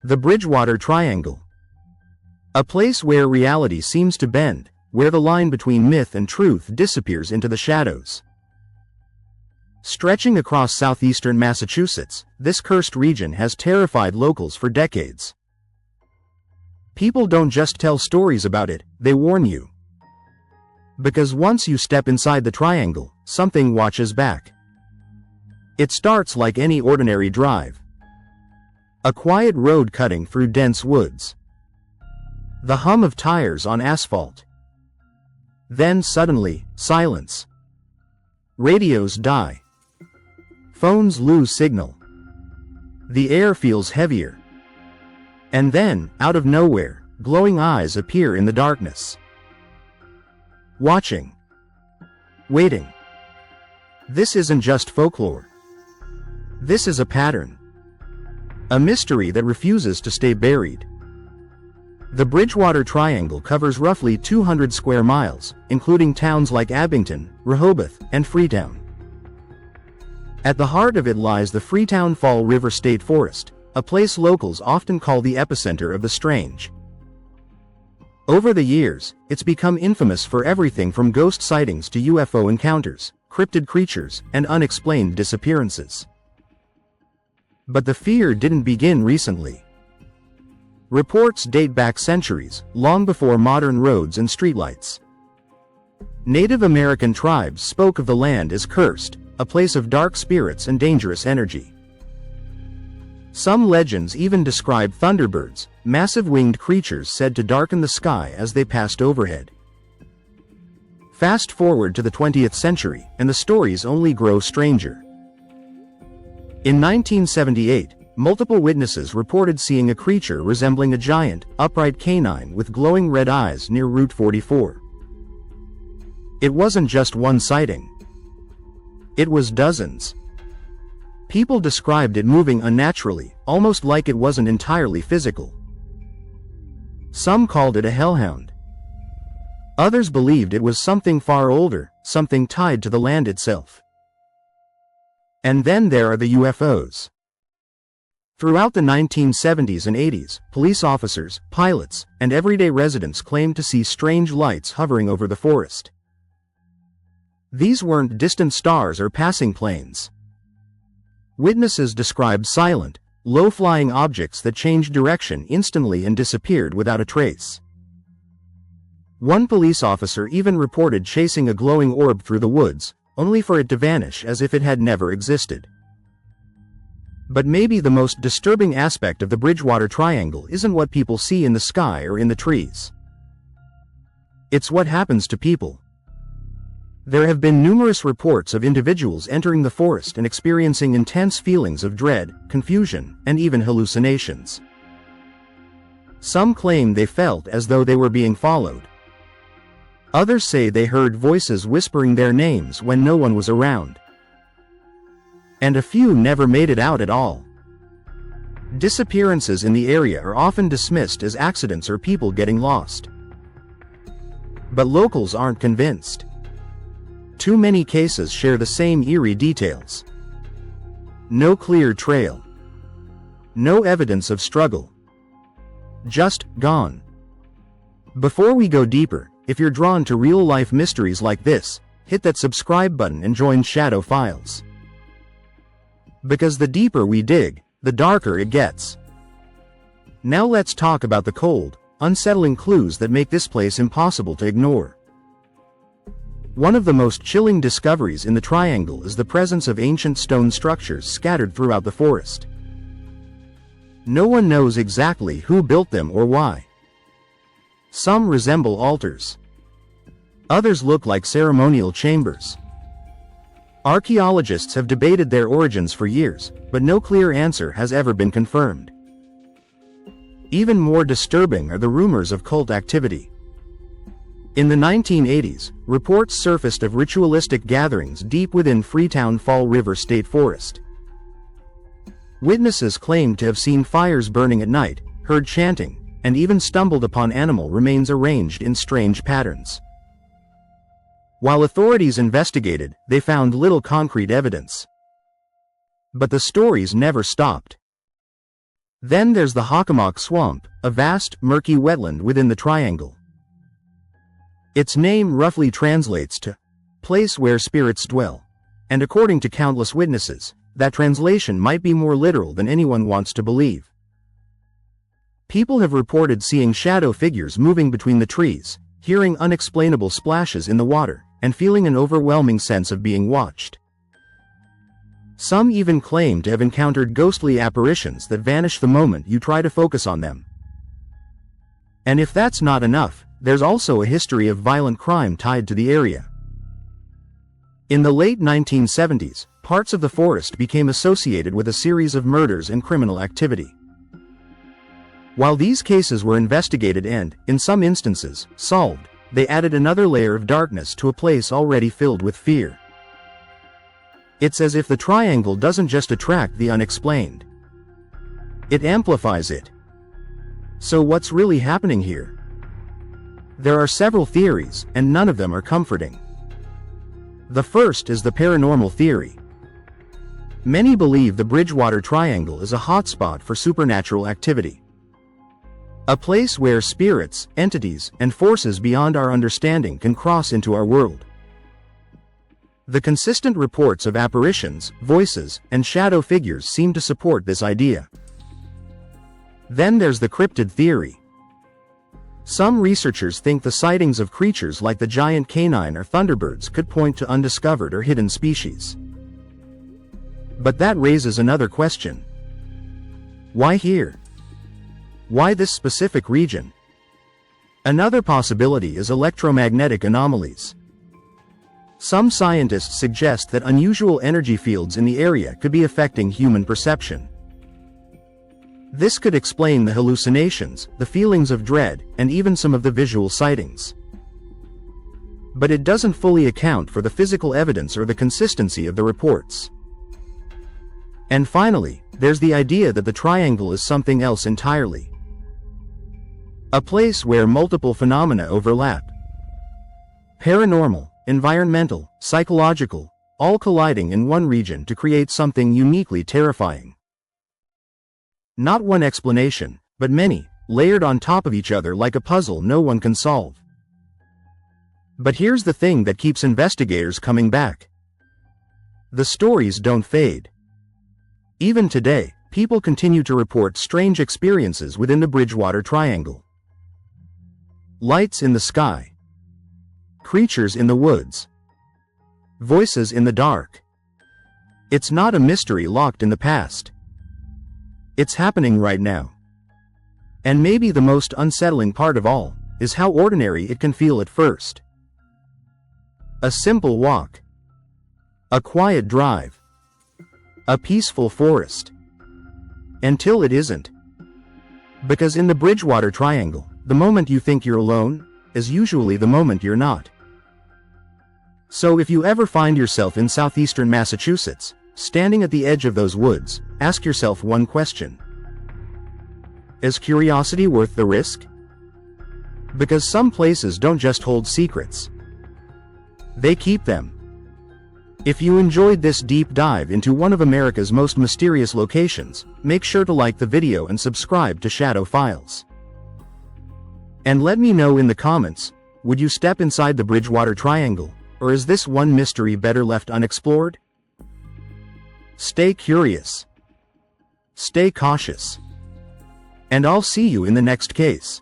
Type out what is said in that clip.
The Bridgewater Triangle. A place where reality seems to bend, where the line between myth and truth disappears into the shadows. Stretching across southeastern Massachusetts, this cursed region has terrified locals for decades. People don't just tell stories about it, they warn you. Because once you step inside the triangle, something watches back. It starts like any ordinary drive. A quiet road cutting through dense woods. The hum of tires on asphalt. Then suddenly, silence. Radios die. Phones lose signal. The air feels heavier. And then, out of nowhere, glowing eyes appear in the darkness. Watching. Waiting. This isn't just folklore. This is a pattern. A mystery that refuses to stay buried. The Bridgewater Triangle covers roughly 200 square miles, including towns like Abington, Rehoboth, and Freetown. At the heart of it lies the Freetown Fall River State Forest, a place locals often call the epicenter of the strange. Over the years, it's become infamous for everything from ghost sightings to UFO encounters, cryptid creatures, and unexplained disappearances. But the fear didn't begin recently. Reports date back centuries, long before modern roads and streetlights. Native American tribes spoke of the land as cursed, a place of dark spirits and dangerous energy. Some legends even describe thunderbirds, massive winged creatures said to darken the sky as they passed overhead. Fast forward to the 20th century, and the stories only grow stranger. In 1978, multiple witnesses reported seeing a creature resembling a giant, upright canine with glowing red eyes near Route 44. It wasn't just one sighting. It was dozens. People described it moving unnaturally, almost like it wasn't entirely physical. Some called it a hellhound. Others believed it was something far older, something tied to the land itself. And then there are the UFOs. Throughout the 1970s and 80s, police officers, pilots, and everyday residents claimed to see strange lights hovering over the forest. These weren't distant stars or passing planes. Witnesses described silent, low-flying objects that changed direction instantly and disappeared without a trace. One police officer even reported chasing a glowing orb through the woods, only for it to vanish as if it had never existed. But maybe the most disturbing aspect of the Bridgewater Triangle isn't what people see in the sky or in the trees. It's what happens to people. There have been numerous reports of individuals entering the forest and experiencing intense feelings of dread, confusion, and even hallucinations. Some claim they felt as though they were being followed. Others say they heard voices whispering their names when no one was around. And a few never made it out at all. Disappearances in the area are often dismissed as accidents or people getting lost. But locals aren't convinced. Too many cases share the same eerie details. No clear trail. No evidence of struggle. Just gone. Before we go deeper, if you're drawn to real-life mysteries like this, hit that subscribe button and join Shadow Files. Because the deeper we dig, the darker it gets. Now let's talk about the cold, unsettling clues that make this place impossible to ignore. One of the most chilling discoveries in the triangle is the presence of ancient stone structures scattered throughout the forest. No one knows exactly who built them or why. Some resemble altars. Others look like ceremonial chambers. Archaeologists have debated their origins for years, but no clear answer has ever been confirmed. Even more disturbing are the rumors of cult activity. In the 1980s, reports surfaced of ritualistic gatherings deep within Freetown Fall River State Forest. Witnesses claimed to have seen fires burning at night, heard chanting, and even stumbled upon animal remains arranged in strange patterns. While authorities investigated, they found little concrete evidence. But the stories never stopped. Then there's the Hockomock Swamp, a vast, murky wetland within the triangle. Its name roughly translates to place where spirits dwell, and according to countless witnesses, that translation might be more literal than anyone wants to believe. People have reported seeing shadow figures moving between the trees, hearing unexplainable splashes in the water, and feeling an overwhelming sense of being watched. Some even claim to have encountered ghostly apparitions that vanish the moment you try to focus on them. And if that's not enough, there's also a history of violent crime tied to the area. In the late 1970s, parts of the forest became associated with a series of murders and criminal activity. While these cases were investigated and, in some instances, solved, they added another layer of darkness to a place already filled with fear. It's as if the triangle doesn't just attract the unexplained. It amplifies it. So what's really happening here? There are several theories, and none of them are comforting. The first is the paranormal theory. Many believe the Bridgewater Triangle is a hotspot for supernatural activity. A place where spirits, entities, and forces beyond our understanding can cross into our world. The consistent reports of apparitions, voices, and shadow figures seem to support this idea. Then there's the cryptid theory. Some researchers think the sightings of creatures like the giant canine or thunderbirds could point to undiscovered or hidden species. But that raises another question. Why here? Why this specific region? Another possibility is electromagnetic anomalies. Some scientists suggest that unusual energy fields in the area could be affecting human perception. This could explain the hallucinations, the feelings of dread, and even some of the visual sightings. But it doesn't fully account for the physical evidence or the consistency of the reports. And finally, there's the idea that the triangle is something else entirely. A place where multiple phenomena overlap. Paranormal, environmental, psychological, all colliding in one region to create something uniquely terrifying. Not one explanation, but many, layered on top of each other like a puzzle no one can solve. But here's the thing that keeps investigators coming back. The stories don't fade. Even today, people continue to report strange experiences within the Bridgewater Triangle. Lights in the sky. Creatures in the woods. Voices in the dark. It's not a mystery locked in the past. It's happening right now. And maybe the most unsettling part of all is how ordinary it can feel at first. A simple walk. A quiet drive. A peaceful forest. Until it isn't. Because in the Bridgewater Triangle, the moment you think you're alone is usually the moment you're not. So if you ever find yourself in southeastern Massachusetts, standing at the edge of those woods, ask yourself one question. Is curiosity worth the risk? Because some places don't just hold secrets. They keep them. If you enjoyed this deep dive into one of America's most mysterious locations, make sure to like the video and subscribe to Shadow Files. And let me know in the comments, would you step inside the Bridgewater Triangle, or is this one mystery better left unexplored? Stay curious. Stay cautious. And I'll see you in the next case.